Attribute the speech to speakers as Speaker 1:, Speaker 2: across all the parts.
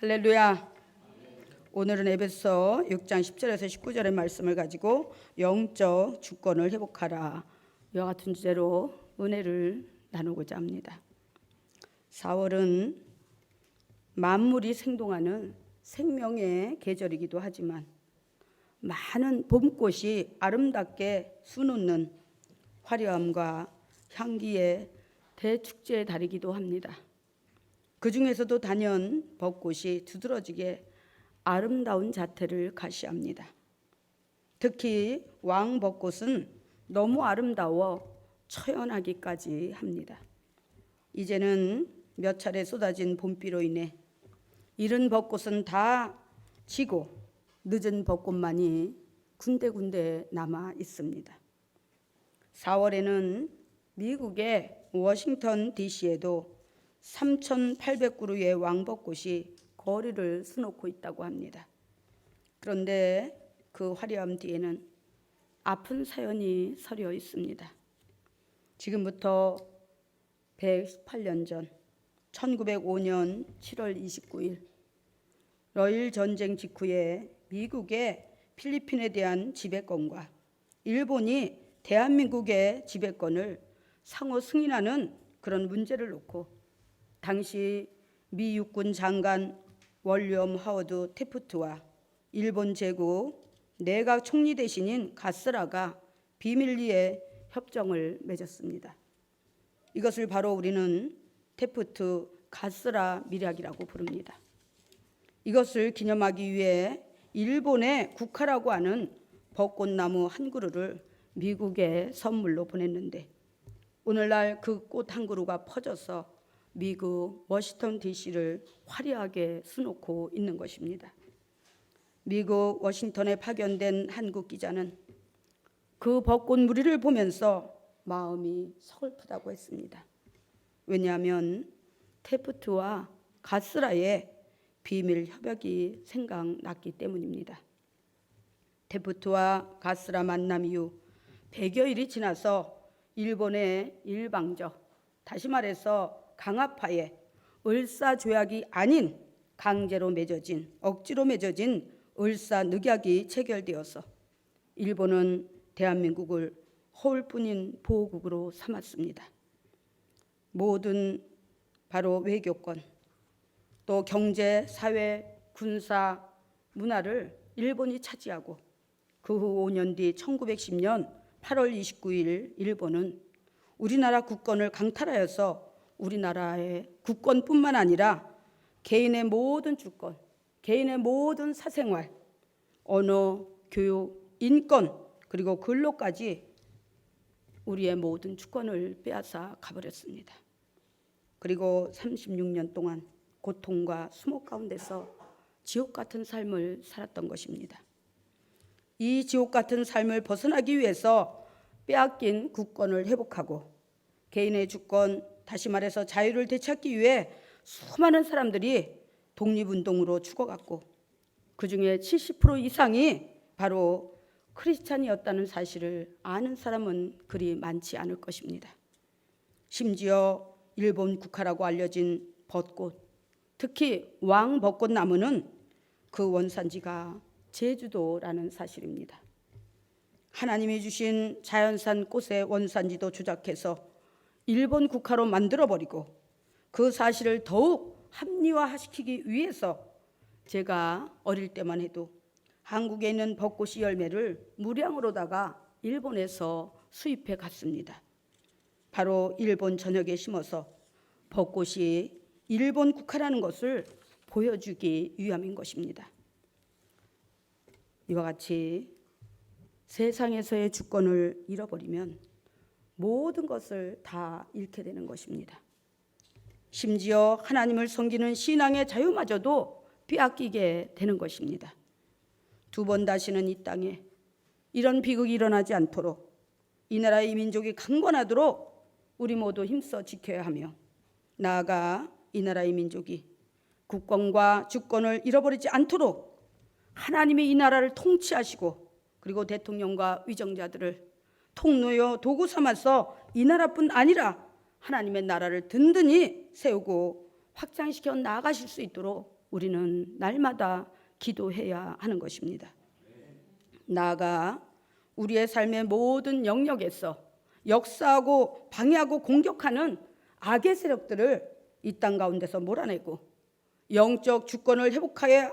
Speaker 1: 할렐루야. 오늘은 에베소 6장 10절에서 19절의 말씀을 가지고 영적 주권을 회복하라, 이와 같은 주제로 은혜를 나누고자 합니다. 4월은 만물이 생동하는 생명의 계절이기도 하지만 많은 봄꽃이 아름답게 수놓는 화려함과 향기의 대축제의 달이기도 합니다. 그 중에서도 단연 벚꽃이 두드러지게 아름다운 자태를 가시합니다. 특히 왕벚꽃은 너무 아름다워 처연하기까지 합니다. 이제는 몇 차례 쏟아진 봄비로 인해 이른 벚꽃은 다 지고 늦은 벚꽃만이 군데군데 남아 있습니다. 4월에는 미국의 워싱턴 DC에도 3,800그루의 왕벚꽃이 거리를 수놓고 있다고 합니다. 그런데 그 화려함 뒤에는 아픈 사연이 서려 있습니다. 지금부터 118년 전 1905년 7월 29일 러일 전쟁 직후에 미국의 필리핀에 대한 지배권과 일본이 대한민국의 지배권을 상호 승인하는 그런 문제를 놓고 당시 미 육군 장관 월리엄 하워드 테프트와 일본 제국 내각 총리 대신인 가스라가 비밀리에 협정을 맺었습니다. 이것을 바로 우리는 테프트 가스라 밀약이라고 부릅니다. 이것을 기념하기 위해 일본의 국화라고 하는 벚꽃나무 한 그루를 미국에 선물로 보냈는데 오늘날 그 꽃 한 그루가 퍼져서 미국 워싱턴 DC를 화려하게 수놓고 있는 것입니다. 미국 워싱턴에 파견된 한국 기자는 그 벚꽃 무리를 보면서 마음이 서글프다고 했습니다. 왜냐하면 테프트와 가스라의 비밀 협약이 생각났기 때문입니다. 테프트와 가스라 만남 이후 100여일이 지나서 일본의 일방적, 다시 말해서 강압하에 을사조약이 아닌 강제로 맺어진, 억지로 맺어진 을사늑약이 체결되어서 일본은 대한민국을 허울뿐인 보호국으로 삼았습니다. 모든 바로 외교권, 또 경제, 사회, 군사, 문화를 일본이 차지하고 그 후 5년 뒤 1910년 8월 29일 일본은 우리나라 국권을 강탈하여서 우리나라의 국권뿐만 아니라 개인의 모든 주권, 개인의 모든 사생활, 언어, 교육, 인권, 그리고 근로까지 우리의 모든 주권을 빼앗아 가버렸습니다. 그리고 36년 동안 고통과 수모 가운데서 지옥 같은 삶을 살았던 것입니다. 이 지옥 같은 삶을 벗어나기 위해서 빼앗긴 국권을 회복하고 개인의 주권, 다시 말해서 자유를 되찾기 위해 수많은 사람들이 독립운동으로 죽어갔고 그중에 70% 이상이 바로 크리스찬이었다는 사실을 아는 사람은 그리 많지 않을 것입니다. 심지어 일본 국화라고 알려진 벚꽃, 특히 왕벚꽃나무는 그 원산지가 제주도라는 사실입니다. 하나님이 주신 자연산 꽃의 원산지도 조작해서 일본 국화로 만들어버리고 그 사실을 더욱 합리화시키기 위해서 제가 어릴 때만 해도 한국에 있는 벚꽃이 열매를 무량으로다가 일본에서 수입해 갔습니다. 바로 일본 전역에 심어서 벚꽃이 일본 국화라는 것을 보여주기 위함인 것입니다. 이와 같이 세상에서의 주권을 잃어버리면 모든 것을 다 잃게 되는 것입니다. 심지어 하나님을 섬기는 신앙의 자유마저도 빼앗기게 되는 것입니다. 두 번 다시는 이 땅에 이런 비극이 일어나지 않도록 이 나라의 민족이 강건하도록 우리 모두 힘써 지켜야 하며 나아가 이 나라의 민족이 국권과 주권을 잃어버리지 않도록 하나님이 이 나라를 통치하시고 그리고 대통령과 위정자들을 통로요 도구 삼아서 이 나라뿐 아니라 하나님의 나라를 든든히 세우고 확장시켜 나아가실 수 있도록 우리는 날마다 기도해야 하는 것입니다. 나아가 우리의 삶의 모든 영역에서 역사하고 방해하고 공격하는 악의 세력들을 이 땅 가운데서 몰아내고 영적 주권을 회복해야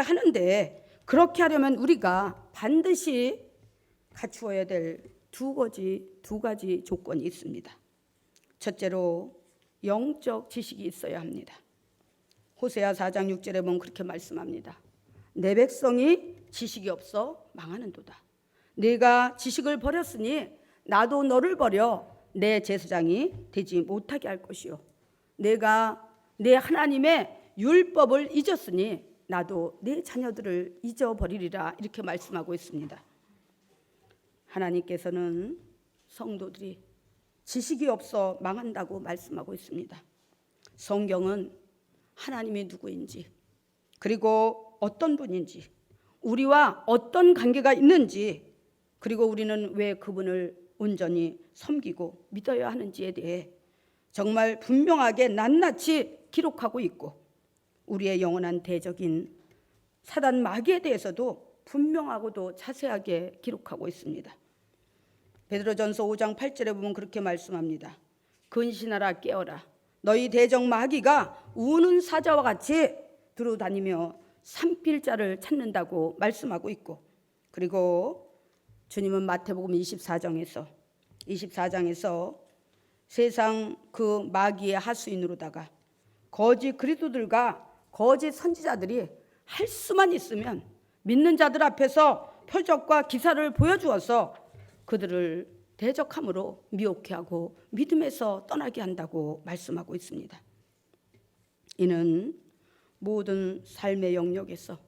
Speaker 1: 하는데, 그렇게 하려면 우리가 반드시 갖추어야 될 두 가지 조건이 있습니다. 첫째로 영적 지식이 있어야 합니다. 호세아 4장 6절에 보면 그렇게 말씀합니다. 내 백성이 지식이 없어 망하는도다. 네가 지식을 버렸으니 나도 너를 버려 내 제사장이 되지 못하게 할 것이요, 내가 내 하나님의 율법을 잊었으니 나도 내 자녀들을 잊어버리리라, 이렇게 말씀하고 있습니다. 하나님께서는 성도들이 지식이 없어 망한다고 말씀하고 있습니다. 성경은 하나님이 누구인지, 그리고 어떤 분인지, 우리와 어떤 관계가 있는지, 그리고 우리는 왜 그분을 온전히 섬기고 믿어야 하는지에 대해 정말 분명하게 낱낱이 기록하고 있고, 우리의 영원한 대적인 사단 마귀에 대해서도 분명하고도 자세하게 기록하고 있습니다. 베드로전서 5장 8절에 보면 그렇게 말씀합니다. 근신하라, 깨어라. 너희 대적 마귀가 우는 사자와 같이 두루다니며 삼킬 자를 찾는다고 말씀하고 있고, 그리고 주님은 마태복음 24장에서 세상 그 마귀의 하수인으로다가 거짓 그리스도들과 거짓 선지자들이 할 수만 있으면 믿는 자들 앞에서 표적과 기사를 보여주어서 그들을 대적함으로 미혹해 하고 믿음에서 떠나게 한다고 말씀하고 있습니다. 이는 모든 삶의 영역에서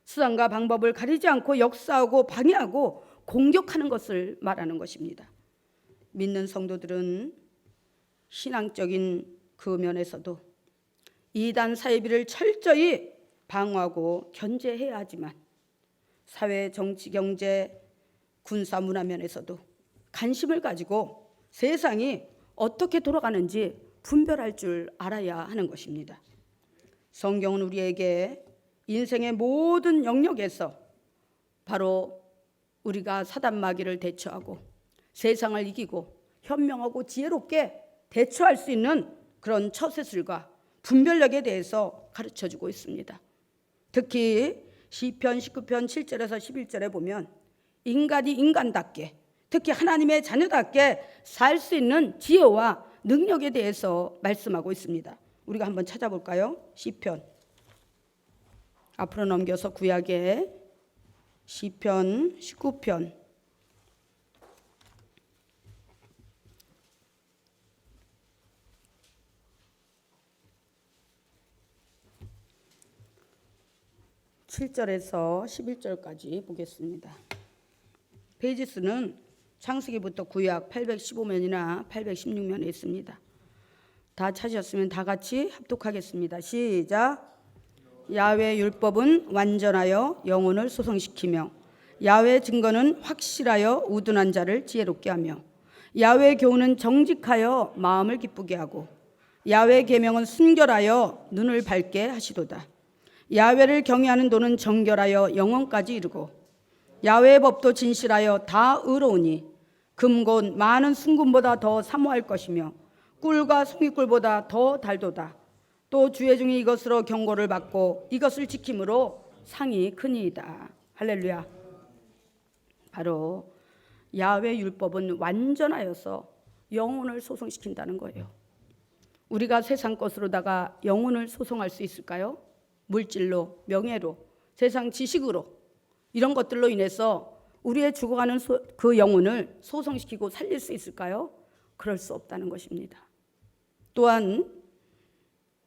Speaker 1: 수단과 방법을 가리지 않고 역사하고 방해하고 공격하는 것을 말하는 것입니다. 믿는 성도들은 신앙적인 그 면에서도 이단 사이비를 철저히 방어하고 견제해야 하지만, 사회, 정치, 경제, 군사, 문화 면에서도 관심을 가지고 세상이 어떻게 돌아가는지 분별할 줄 알아야 하는 것입니다. 성경은 우리에게 인생의 모든 영역에서 바로 우리가 사단 마귀를 대처하고 세상을 이기고 현명하고 지혜롭게 대처할 수 있는 그런 처세술과 분별력에 대해서 가르쳐주고 있습니다. 특히 시편 19편 7절에서 11절에 보면 인간이 인간답게, 특히 하나님의 자녀답게 살 수 있는 지혜와 능력에 대해서 말씀하고 있습니다. 우리가 한번 찾아볼까요? 시편, 앞으로 넘겨서 구약의 시편 19편 7절에서 11절까지 보겠습니다. 페이지 수는 창세기부터 구약 815면이나 816면에 있습니다. 다 찾으셨으면 다 같이 합독하겠습니다. 시작. 야훼 율법은 완전하여 영혼을 소성시키며 야훼 증거는 확실하여 우둔한 자를 지혜롭게 하며 야훼 교훈은 정직하여 마음을 기쁘게 하고 야훼 계명은 순결하여 눈을 밝게 하시도다. 야훼를 경외하는 도는 정결하여 영원까지 이르고 야훼의 법도 진실하여 다 의로우니 금곧 많은 순금보다 더 사모할 것이며 꿀과 송이꿀보다 더 달도다. 또 주의 중에 이것으로 경고를 받고 이것을 지킴으로 상이 크니이다. 할렐루야. 바로 야훼 율법은 완전하여서 영혼을 소성시킨다는 거예요. 우리가 세상 것으로다가 영혼을 소성할 수 있을까요? 물질로, 명예로, 세상 지식으로, 이런 것들로 인해서 우리의 죽어가는 그 영혼을 소성시키고 살릴 수 있을까요? 그럴 수 없다는 것입니다. 또한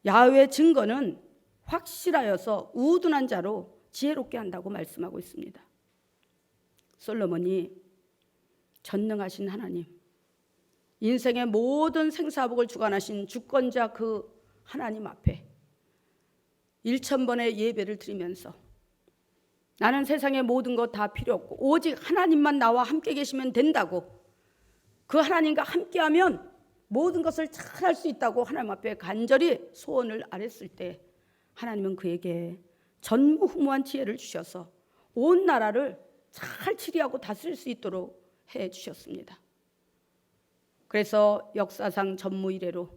Speaker 1: 야훼의 증거는 확실하여서 우둔한 자로 지혜롭게 한다고 말씀하고 있습니다. 솔로몬이 전능하신 하나님, 인생의 모든 생사복을 주관하신 주권자 그 하나님 앞에 1000번의 예배를 드리면서 나는 세상의 모든 것 다 필요 없고 오직 하나님만 나와 함께 계시면 된다고, 그 하나님과 함께하면 모든 것을 잘 할 수 있다고 하나님 앞에 간절히 소원을 아뢰었을 때 하나님은 그에게 전무후무한 지혜를 주셔서 온 나라를 잘 치리하고 다스릴 수 있도록 해 주셨습니다. 그래서 역사상 전무 이래로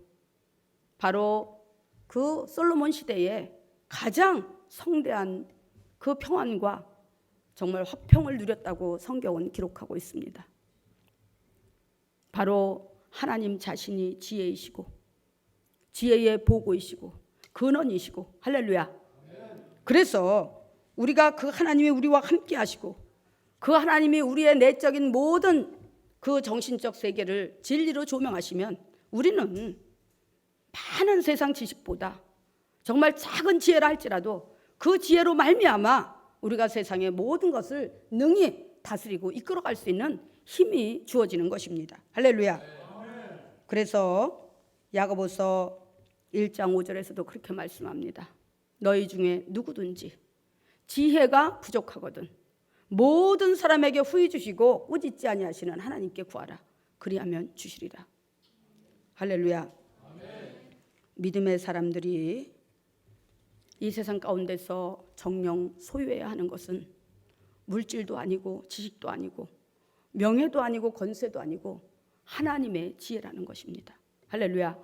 Speaker 1: 바로 그 솔로몬 시대에 가장 성대한 그 평안과 정말 화평을 누렸다고 성경은 기록하고 있습니다. 바로 하나님 자신이 지혜이시고 지혜의 보고이시고 근원이시고 할렐루야. 그래서 우리가 그 하나님이 우리와 함께 하시고 그 하나님이 우리의 내적인 모든 그 정신적 세계를 진리로 조명하시면 우리는 많은 세상 지식보다 정말 작은 지혜라 할지라도 그 지혜로 말미암아 우리가 세상의 모든 것을 능히 다스리고 이끌어갈 수 있는 힘이 주어지는 것입니다. 할렐루야. 그래서 야고보서 1장 5절에서도 그렇게 말씀합니다. 너희 중에 누구든지 지혜가 부족하거든 모든 사람에게 후히 주시고 꾸짖지 아니하시는 하나님께 구하라. 그리하면 주시리라. 할렐루야. 믿음의 사람들이 이 세상 가운데서 정녕 소유해야 하는 것은 물질도 아니고 지식도 아니고 명예도 아니고 권세도 아니고 하나님의 지혜라는 것입니다. 할렐루야.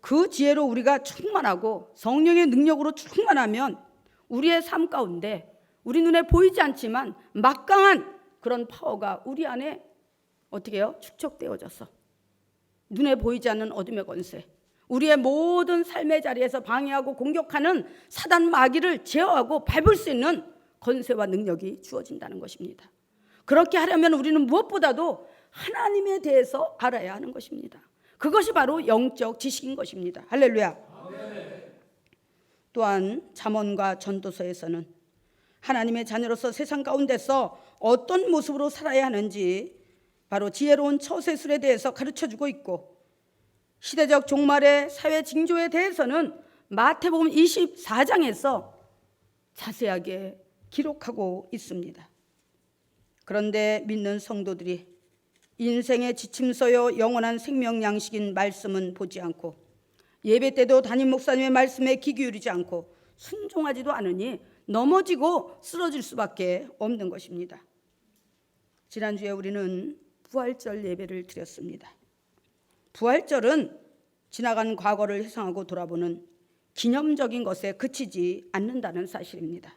Speaker 1: 그 지혜로 우리가 충만하고 성령의 능력으로 충만하면 우리의 삶 가운데 우리 눈에 보이지 않지만 막강한 그런 파워가 우리 안에 어떻게 해요? 축적되어져서 눈에 보이지 않는 어둠의 권세, 우리의 모든 삶의 자리에서 방해하고 공격하는 사단 마귀를 제어하고 밟을 수 있는 권세와 능력이 주어진다는 것입니다. 그렇게 하려면 우리는 무엇보다도 하나님에 대해서 알아야 하는 것입니다. 그것이 바로 영적 지식인 것입니다. 할렐루야. 또한 잠언과 전도서에서는 하나님의 자녀로서 세상 가운데서 어떤 모습으로 살아야 하는지 바로 지혜로운 처세술에 대해서 가르쳐주고 있고 시대적 종말의 사회 징조에 대해서는 마태복음 24장에서 자세하게 기록하고 있습니다. 그런데 믿는 성도들이 인생의 지침서요 영원한 생명 양식인 말씀은 보지 않고 예배 때도 담임 목사님의 말씀에 귀 기울이지 않고 순종하지도 않으니 넘어지고 쓰러질 수밖에 없는 것입니다. 지난주에 우리는 부활절 예배를 드렸습니다. 부활절은 지나간 과거를 회상하고 돌아보는 기념적인 것에 그치지 않는다는 사실입니다.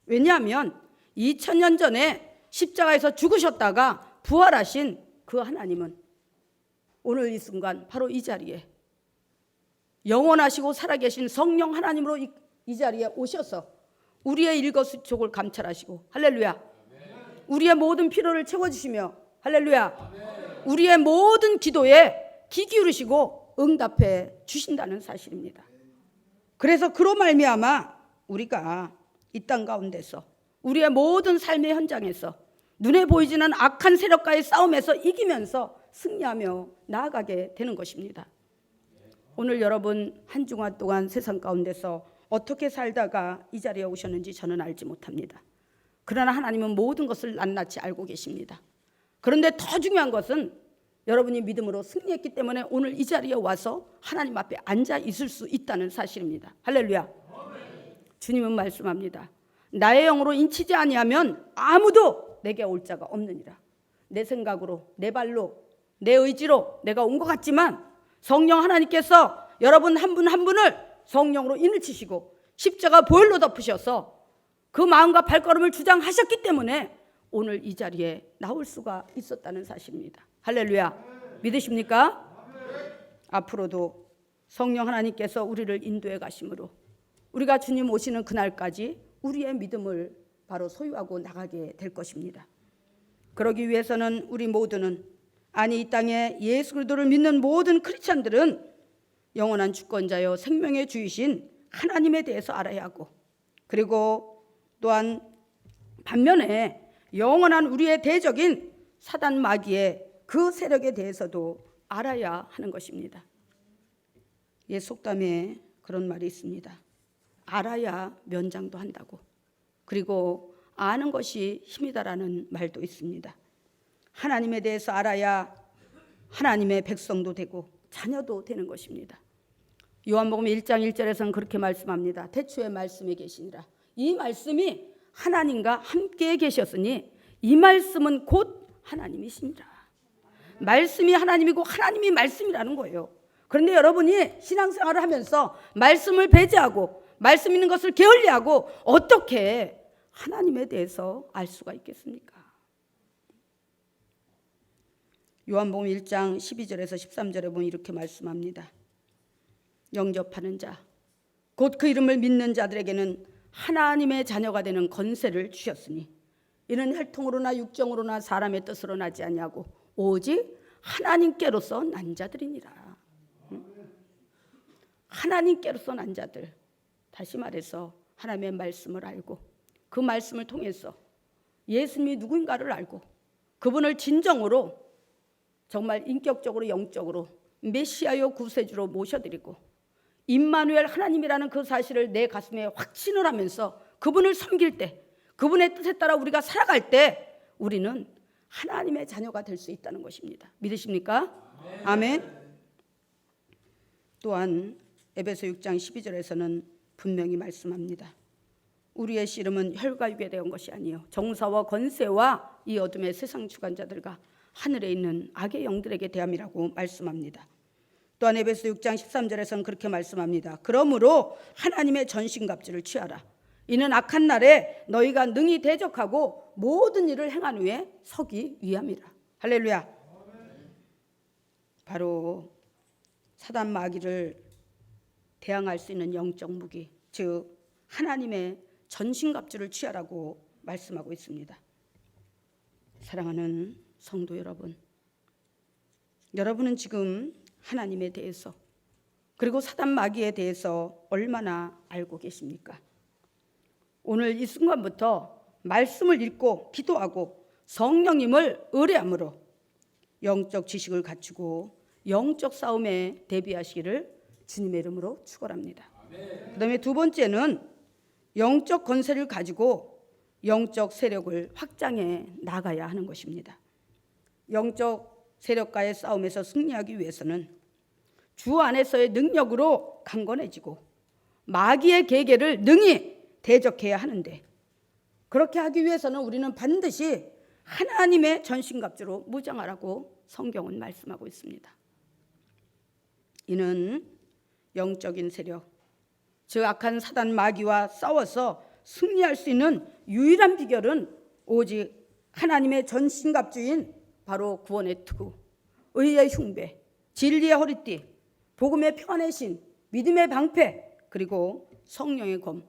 Speaker 1: 왜냐하면 2000년 전에 십자가에서 죽으셨다가 부활하신 그 하나님은 오늘 이 순간 바로 이 자리에 영원하시고 살아계신 성령 하나님으로 이 자리에 오셔서 우리의 일거수일투족을 감찰하시고 할렐루야. 우리의 모든 필요를 채워주시며 할렐루야. 우리의 모든 기도에 귀 기울이시고 응답해 주신다는 사실입니다. 그래서 그로 말미암아 우리가 이 땅 가운데서 우리의 모든 삶의 현장에서 눈에 보이지는 악한 세력과의 싸움에서 이기면서 승리하며 나아가게 되는 것입니다. 오늘 여러분 한 주간 동안 세상 가운데서 어떻게 살다가 이 자리에 오셨는지 저는 알지 못합니다. 그러나 하나님은 모든 것을 낱낱이 알고 계십니다. 그런데 더 중요한 것은 여러분이 믿음으로 승리했기 때문에 오늘 이 자리에 와서 하나님 앞에 앉아 있을 수 있다는 사실입니다. 할렐루야. 주님은 말씀합니다. 나의 영으로 인치지 아니하면 아무도 내게 올 자가 없느니라. 내 생각으로, 내 발로, 내 의지로 내가 온 것 같지만 성령 하나님께서 여러분 한 분 한 분을 성령으로 인을 치시고 십자가 보혈로 덮으셔서 그 마음과 발걸음을 주장하셨기 때문에 오늘 이 자리에 나올 수가 있었다는 사실입니다. 할렐루야. 믿으십니까? 앞으로도 성령 하나님께서 우리를 인도해 가심으로 우리가 주님 오시는 그날까지 우리의 믿음을 바로 소유하고 나가게 될 것입니다. 그러기 위해서는 우리 모두는 아니 이 땅에 예수 그리스도를 믿는 모든 크리스찬들은 영원한 주권자여 생명의 주이신 하나님에 대해서 알아야 하고 그리고 또한 반면에 영원한 우리의 대적인 사단 마귀의 그 세력에 대해서도 알아야 하는 것입니다. 옛 속담에 그런 말이 있습니다. 알아야 면장도 한다고. 그리고 아는 것이 힘이다라는 말도 있습니다. 하나님에 대해서 알아야 하나님의 백성도 되고 자녀도 되는 것입니다. 요한복음 1장 1절에서는 그렇게 말씀합니다. 태초에 말씀이 계시니라. 이 말씀이 하나님과 함께 계셨으니 이 말씀은 곧 하나님이십니다. 말씀이 하나님이고 하나님이 말씀이라는 거예요. 그런데 여러분이 신앙생활을 하면서 말씀을 배제하고 말씀 있는 것을 게을리하고 어떻게 하나님에 대해서 알 수가 있겠습니까? 요한복음 1장 12절에서 13절에 보면 이렇게 말씀합니다. 영접하는 자, 곧 그 이름을 믿는 자들에게는 하나님의 자녀가 되는 권세를 주셨으니 이는 혈통으로나 육정으로나 사람의 뜻으로 나지 아니하고 오직 하나님께로서 난 자들이니라. 하나님께로서 난 자들. 다시 말해서 하나님의 말씀을 알고 그 말씀을 통해서 예수님이 누구인가를 알고 그분을 진정으로 정말 인격적으로 영적으로 메시아요 구세주로 모셔드리고 임마누엘 하나님이라는 그 사실을 내 가슴에 확신을 하면서 그분을 섬길 때, 그분의 뜻에 따라 우리가 살아갈 때 우리는 하나님의 자녀가 될 수 있다는 것입니다. 믿으십니까? 아멘. 또한 에베소 6장 12절에서는 분명히 말씀합니다. 우리의 씨름은 혈과 육에 대한 것이 아니요 정사와 권세와 이 어둠의 세상 주관자들과 하늘에 있는 악의 영들에게 대함이라고 말씀합니다. 또한 에베소 6장 13절에서는 그렇게 말씀합니다. 그러므로 하나님의 전신갑주를 취하라. 이는 악한 날에 너희가 능히 대적하고 모든 일을 행한 후에 서기 위함이라. 할렐루야. 바로 사단 마귀를 대항할 수 있는 영적 무기, 즉 하나님의 전신갑주를 취하라고 말씀하고 있습니다. 사랑하는 성도 여러분, 여러분은 지금 하나님에 대해서 그리고 사단 마귀에 대해서 얼마나 알고 계십니까? 오늘 이 순간부터 말씀을 읽고 기도하고 성령님을 의뢰함으로 영적 지식을 갖추고 영적 싸움에 대비하시기를 주님의 이름으로 축원합니다. 그다음에 두 번째는 영적 권세를 가지고 영적 세력을 확장해 나가야 하는 것입니다. 영적 세력과의 싸움에서 승리하기 위해서는 주 안에서의 능력으로 강건해지고 마귀의 계계를 능히 대적해야 하는데 그렇게 하기 위해서는 우리는 반드시 하나님의 전신갑주로 무장하라고 성경은 말씀하고 있습니다. 이는 영적인 세력, 즉 악한 사단 마귀와 싸워서 승리할 수 있는 유일한 비결은 오직 하나님의 전신갑주인 바로 구원의 투구, 의의 흉배, 진리의 허리띠, 복음의 평안의 신, 믿음의 방패, 그리고 성령의 검,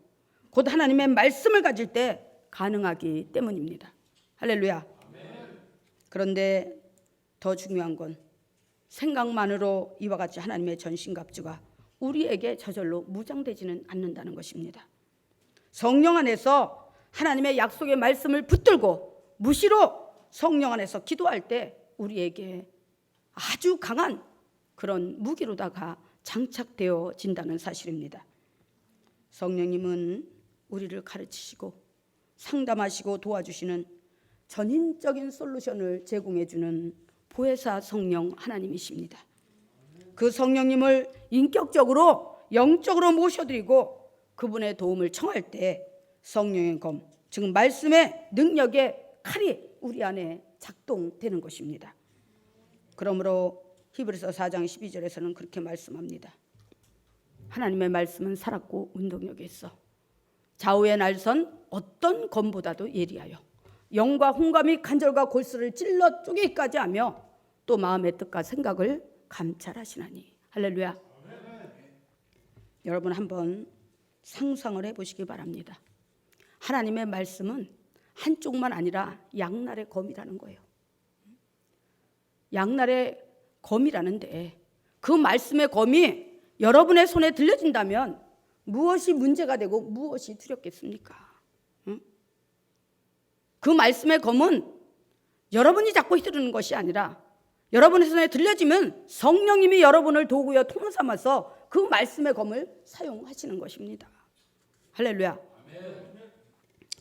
Speaker 1: 곧 하나님의 말씀을 가질 때 가능하기 때문입니다. 할렐루야. 그런데 더 중요한 건 생각만으로 이와 같이 하나님의 전신갑주가 우리에게 저절로 무장되지는 않는다는 것입니다. 성령 안에서 하나님의 약속의 말씀을 붙들고 무시로 성령 안에서 기도할 때 우리에게 아주 강한 그런 무기로다가 장착되어진다는 사실입니다. 성령님은 우리를 가르치시고 상담하시고 도와주시는 전인적인 솔루션을 제공해주는 보혜사 성령 하나님이십니다. 그 성령님을 인격적으로 영적으로 모셔드리고 그분의 도움을 청할 때 성령의 검, 즉 말씀의 능력의 칼이 우리 안에 작동되는 것입니다. 그러므로 히브리서 4장 12절에서는 그렇게 말씀합니다. 하나님의 말씀은 살았고 운동력이 있어 좌우의 날선 어떤 검보다도 예리하여 영과 홍감이 간절과 골수를 찔러 쪼개기까지 하며 또 마음의 뜻과 생각을 감찰하시나니. 할렐루야. 여러분 한번 상상을 해보시기 바랍니다. 하나님의 말씀은 한쪽만 아니라 양날의 검이라는 거예요. 양날의 검이라는데 그 말씀의 검이 여러분의 손에 들려진다면 무엇이 문제가 되고 무엇이 두렵겠습니까? 그 말씀의 검은 여러분이 잡고 휘두르는 것이 아니라 여러분의 손에 들려지면 성령님이 여러분을 도구여 통로 삼아서 그 말씀의 검을 사용하시는 것입니다. 할렐루야.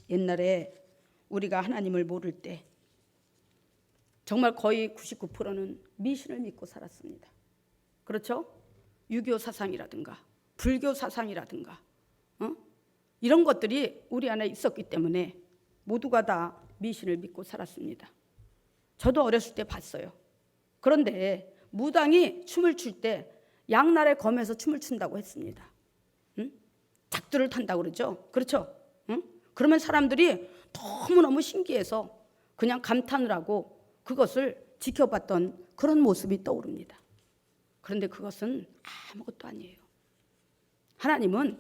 Speaker 1: 옛날에 우리가 하나님을 모를 때 정말 거의 99%는 미신을 믿고 살았습니다. 그렇죠? 6.25 사상이라든가 불교 사상이라든가 이런 것들이 우리 안에 있었기 때문에 모두가 다 미신을 믿고 살았습니다. 저도 어렸을 때 봤어요. 그런데 무당이 춤을 출 때 양날의 검에서 춤을 춘다고 했습니다. 작두를 탄다고 그러죠. 그렇죠? 그러면 사람들이 너무너무 신기해서 그냥 감탄을 하고 그것을 지켜봤던 그런 모습이 떠오릅니다. 그런데 그것은 아무것도 아니에요. 하나님은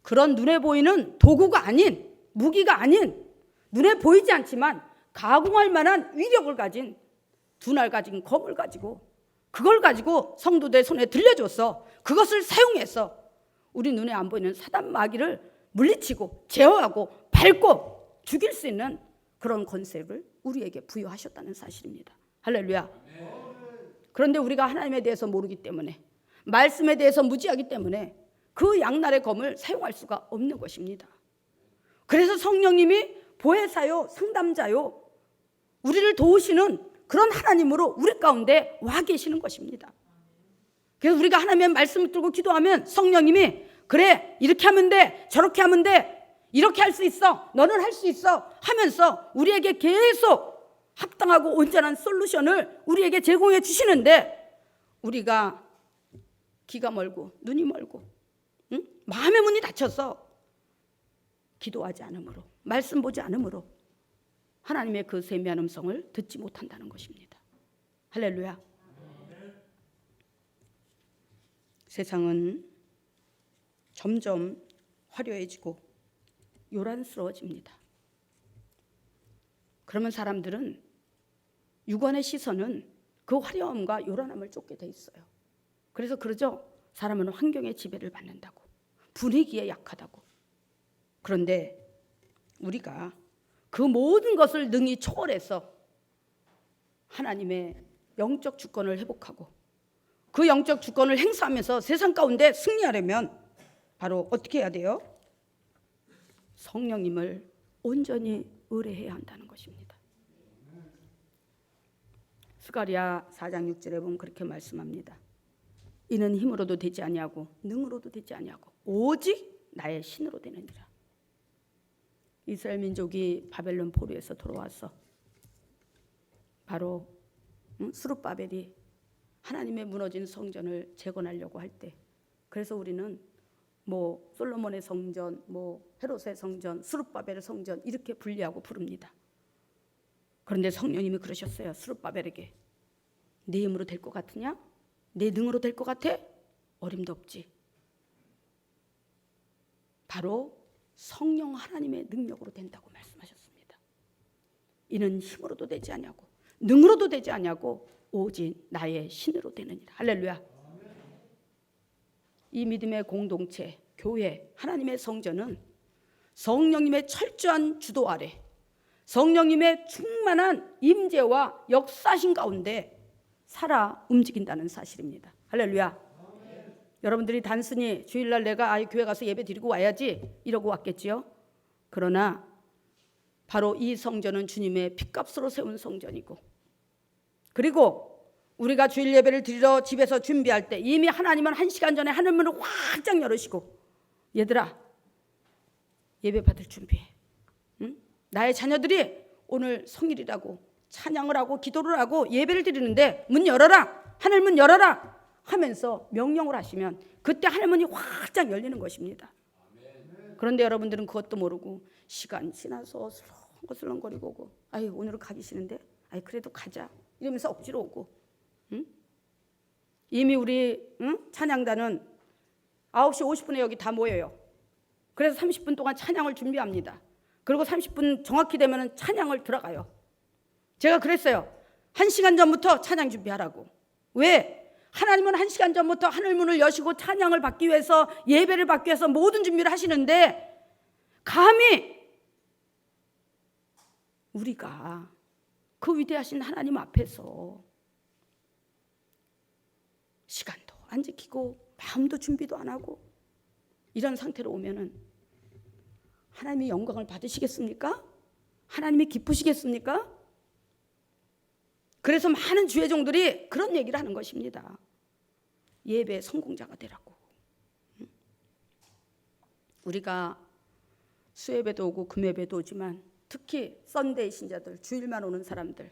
Speaker 1: 그런 눈에 보이는 도구가 아닌, 무기가 아닌, 눈에 보이지 않지만 가공할 만한 위력을 가진 두 날 가진 검을 가지고 그걸 가지고 성도들 손에 들려줘서 그것을 사용해서 우리 눈에 안 보이는 사단 마귀를 물리치고 제어하고 밟고 죽일 수 있는 그런 권세를 우리에게 부여하셨다는 사실입니다. 할렐루야. 그런데 우리가 하나님에 대해서 모르기 때문에, 말씀에 대해서 무지하기 때문에 그 양날의 검을 사용할 수가 없는 것입니다. 그래서 성령님이 보혜사요, 상담자요, 우리를 도우시는 그런 하나님으로 우리 가운데 와 계시는 것입니다. 그래서 우리가 하나님의 말씀을 들고 기도하면 성령님이 그래, 이렇게 하면 돼, 저렇게 하면 돼, 이렇게 할 수 있어, 너는 할 수 있어 하면서 우리에게 계속 합당하고 온전한 솔루션을 우리에게 제공해 주시는데, 우리가 귀가 멀고 눈이 멀고 마음의 문이 닫혀서 기도하지 않으므로, 말씀 보지 않으므로 하나님의 그 세미한 음성을 듣지 못한다는 것입니다. 할렐루야. 세상은 점점 화려해지고 요란스러워집니다. 그러면 사람들은 육안의 시선은 그 화려함과 요란함을 쫓게 돼 있어요. 그래서 그러죠. 사람은 환경의 지배를 받는다고, 분위기에 약하다고. 그런데 우리가 그 모든 것을 능히 초월해서 하나님의 영적 주권을 회복하고 그 영적 주권을 행사하면서 세상 가운데 승리하려면 바로 어떻게 해야 돼요? 성령님을 온전히 의뢰해야 한다는 것입니다. 스가랴 4장 6절에 보면 그렇게 말씀합니다. 이는 힘으로도 되지 아니하고 능으로도 되지 아니하고 오직 나의 신으로 되느니라. 이스라엘 민족이 바벨론 포로에서 돌아와서 바로 스룹바벨이 하나님의 무너진 성전을 재건하려고 할 때, 그래서 우리는 뭐 솔로몬의 성전, 뭐 헤롯의 성전, 스룹바벨의 성전 이렇게 분리하고 부릅니다. 그런데 성령님이 그러셨어요. 스룹바벨에게 네 힘으로 될 것 같으냐? 내 능으로 될 것 같아? 어림도 없지. 바로 성령 하나님의 능력으로 된다고 말씀하셨습니다. 이는 힘으로도 되지 아니하고 능으로도 되지 아니하고 오직 나의 신으로 되느니라. 할렐루야. 이 믿음의 공동체, 교회, 하나님의 성전은 성령님의 철저한 주도 아래 성령님의 충만한 임재와 역사신 가운데 살아 움직인다는 사실입니다. 할렐루야. 여러분들이 단순히 주일날 내가 교회 가서 예배 드리고 와야지 이러고 왔겠지요. 그러나 바로 이 성전은 주님의 핏값으로 세운 성전이고, 그리고 우리가 주일 예배를 드리러 집에서 준비할 때 이미 하나님은 1시간 전에 하늘문을 확장 열으시고, 얘들아 예배 받을 준비해. 응? 나의 자녀들이 오늘 성일이라고 찬양을 하고 기도를 하고 예배를 드리는데 문 열어라, 하늘문 열어라 하면서 명령을 하시면 그때 하늘문이 확장 열리는 것입니다. 그런데 여러분들은 그것도 모르고 시간 지나서 슬렁거리고 오고, 아유 오늘은 가기 싫은데, 아유 그래도 가자 이러면서 억지로 오고, 응? 이미 우리 찬양단은 9시 50분에 여기 다 모여요. 그래서 30분 동안 찬양을 준비합니다. 그리고 30분 정확히 되면 찬양을 들어가요. 제가 그랬어요. 1시간 전부터 찬양 준비하라고. 왜? 하나님은 1시간 전부터 하늘문을 여시고 찬양을 받기 위해서, 예배를 받기 위해서 모든 준비를 하시는데, 감히 우리가 그 위대하신 하나님 앞에서 시간도 안 지키고 마음도 준비도 안 하고 이런 상태로 오면은 하나님이 영광을 받으시겠습니까? 하나님이 기쁘시겠습니까? 그래서 많은 주의 종들이 그런 얘기를 하는 것입니다. 예배 성공자가 되라고. 우리가 수예배도 오고 금예배도 오지만 특히 썬데이 신자들, 주일만 오는 사람들,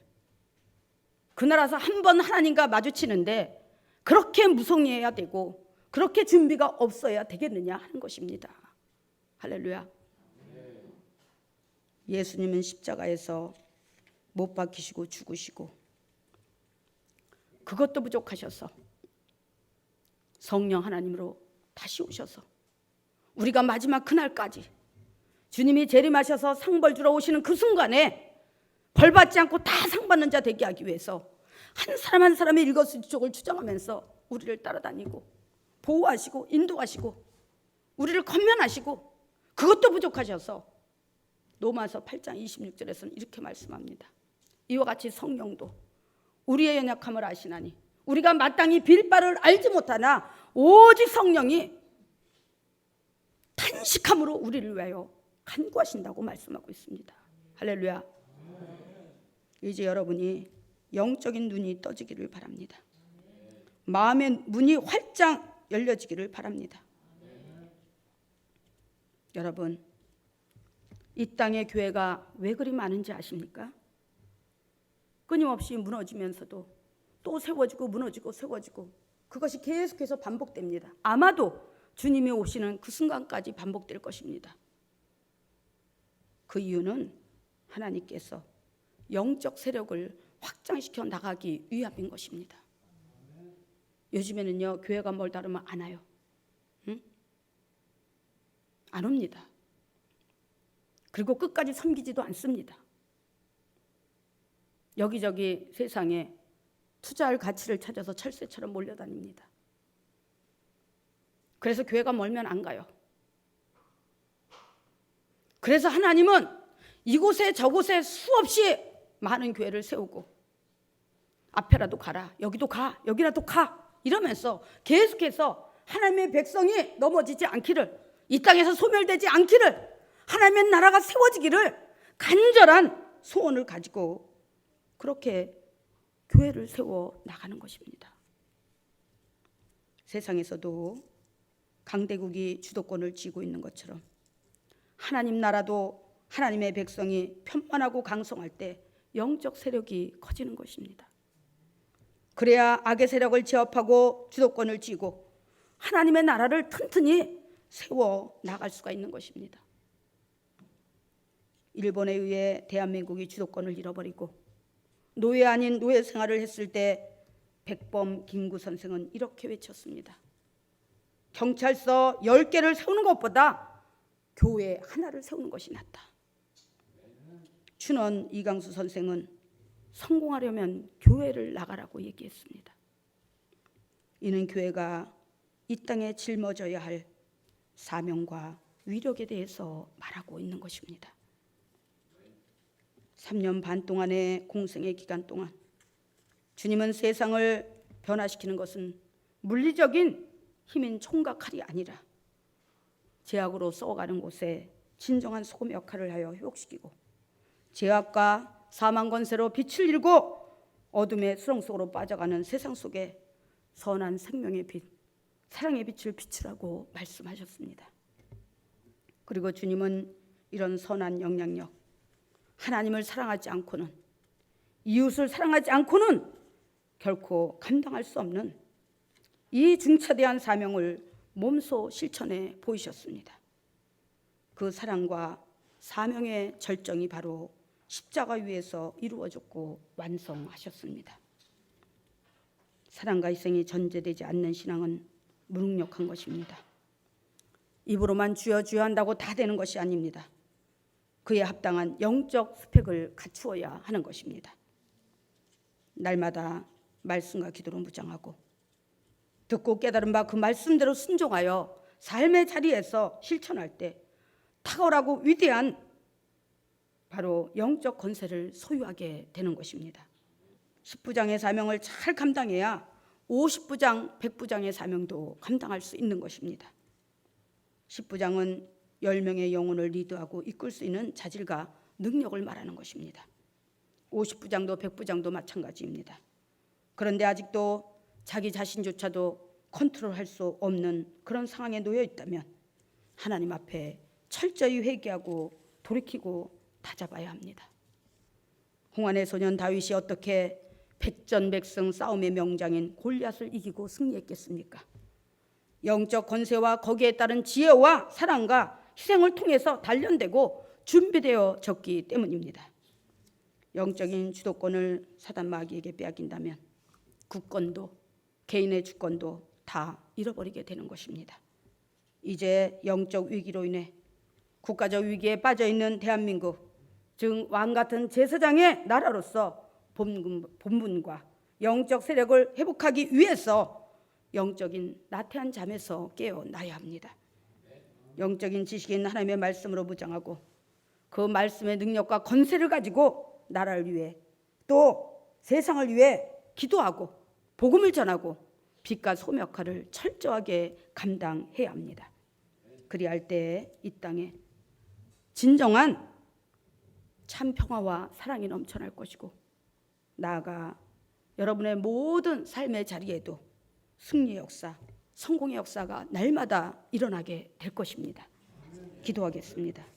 Speaker 1: 그날 와서 한 번 하나님과 마주치는데 그렇게 무성의해야 되고 그렇게 준비가 없어야 되겠느냐 하는 것입니다. 할렐루야. 예수님은 십자가에서 못 박히시고 죽으시고 그것도 부족하셔서 성령 하나님으로 다시 오셔서 우리가 마지막 그날까지 주님이 재림하셔서 상벌 주러 오시는 그 순간에 벌받지 않고 다 상받는 자 되게 하기 위해서 한 사람 한 사람의 일거수일투족을 주장하면서 우리를 따라다니고 보호하시고 인도하시고 우리를 권면하시고 그것도 부족하셔서 로마서 8장 26절에서는 이렇게 말씀합니다. 이와 같이 성령도 우리의 연약함을 아시나니 우리가 마땅히 빌 바를 알지 못하나 오직 성령이 탄식함으로 우리를 위하여 간구하신다고 말씀하고 있습니다. 할렐루야. 이제 여러분이 영적인 눈이 떠지기를 바랍니다. 마음의 문이 활짝 열려지기를 바랍니다. 여러분, 이 땅의 교회가 왜 그리 많은지 아십니까? 끊임없이 무너지면서도 또 세워지고 무너지고 세워지고 그것이 계속해서 반복됩니다. 아마도 주님이 오시는 그 순간까지 반복될 것입니다. 그 이유는 하나님께서 영적 세력을 확장시켜 나가기 위함인 것입니다. 요즘에는요, 교회가 뭘 다루면 안 와요. 응? 안 옵니다. 그리고 끝까지 섬기지도 않습니다. 여기저기 세상에 투자할 가치를 찾아서 철새처럼 몰려다닙니다. 그래서 교회가 멀면 안 가요. 그래서 하나님은 이곳에 저곳에 수없이 많은 교회를 세우고 앞에라도 가라, 여기도 가, 여기라도 가 이러면서 계속해서 하나님의 백성이 넘어지지 않기를, 이 땅에서 소멸되지 않기를, 하나님의 나라가 세워지기를 간절한 소원을 가지고 그렇게 교회를 세워 나가는 것입니다. 세상에서도 강대국이 주도권을 쥐고 있는 것처럼 하나님 나라도 하나님의 백성이 편만하고 강성할 때 영적 세력이 커지는 것입니다. 그래야 악의 세력을 제압하고 주도권을 쥐고 하나님의 나라를 튼튼히 세워 나갈 수가 있는 것입니다. 일본에 의해 대한민국이 주도권을 잃어버리고 노예 아닌 노예 생활을 했을 때 백범 김구 선생은 이렇게 외쳤습니다. 경찰서 10개를 세우는 것보다 교회 하나를 세우는 것이 낫다. 춘원 이강수 선생은 성공하려면 교회를 나가라고 얘기했습니다. 이는 교회가 이 땅에 짊어져야 할 사명과 위력에 대해서 말하고 있는 것입니다. 3년 반 동안의 공생의 기간 동안 주님은 세상을 변화시키는 것은 물리적인 힘인 총과 칼이 아니라 제약으로 썩어가는 곳에 진정한 소금 역할을 하여 회복시키고 제약과 사망 권세로 빛을 잃고 어둠의 수렁 속으로 빠져가는 세상 속에 선한 생명의 빛, 사랑의 빛을 비추라고 말씀하셨습니다. 그리고 주님은 이런 선한 영향력, 하나님을 사랑하지 않고는, 이웃을 사랑하지 않고는 결코 감당할 수 없는 이 중차대한 사명을 몸소 실천해 보이셨습니다. 그 사랑과 사명의 절정이 바로 십자가 위에서 이루어졌고 완성하셨습니다. 사랑과 희생이 전제되지 않는 신앙은 무능력한 것입니다. 입으로만 주여 주여 한다고 다 되는 것이 아닙니다. 그에 합당한 영적 스펙을 갖추어야 하는 것입니다. 날마다 말씀과 기도로 무장하고 듣고 깨달은 바 그 말씀대로 순종하여 삶의 자리에서 실천할 때 탁월하고 위대한 바로 영적 권세를 소유하게 되는 것입니다. 10부장의 사명을 잘 감당해야 50부장, 100부장의 사명도 감당할 수 있는 것입니다. 10부장은 10명의 영혼을 리드하고 이끌 수 있는 자질과 능력을 말하는 것입니다. 50부장도 100부장도 마찬가지입니다. 그런데 아직도 자기 자신조차도 컨트롤할 수 없는 그런 상황에 놓여 있다면 하나님 앞에 철저히 회개하고 돌이키고 다잡아야 합니다. 홍안의 소년 다윗이 어떻게 백전백승 싸움의 명장인 골리앗을 이기고 승리했겠습니까? 영적 권세와 거기에 따른 지혜와 사랑과 희생을 통해서 단련되고 준비되어 졌기 때문입니다. 영적인 주도권을 사단 마귀에게 빼앗긴다면 국권도 개인의 주권도 다 잃어버리게 되는 것입니다. 이제 영적 위기로 인해 국가적 위기에 빠져있는 대한민국, 즉 왕같은 제사장의 나라로서 본분과 영적 세력을 회복하기 위해서 영적인 나태한 잠에서 깨어나야 합니다. 영적인 지식인 하나님의 말씀으로 무장하고 그 말씀의 능력과 권세를 가지고 나라를 위해 또 세상을 위해 기도하고 복음을 전하고 빛과 소금 역할을 철저하게 감당해야 합니다. 그리할 때 이 땅에 진정한 참 평화와 사랑이 넘쳐날 것이고 나아가 여러분의 모든 삶의 자리에도 승리의 역사, 성공의 역사가 날마다 일어나게 될 것입니다. 기도하겠습니다.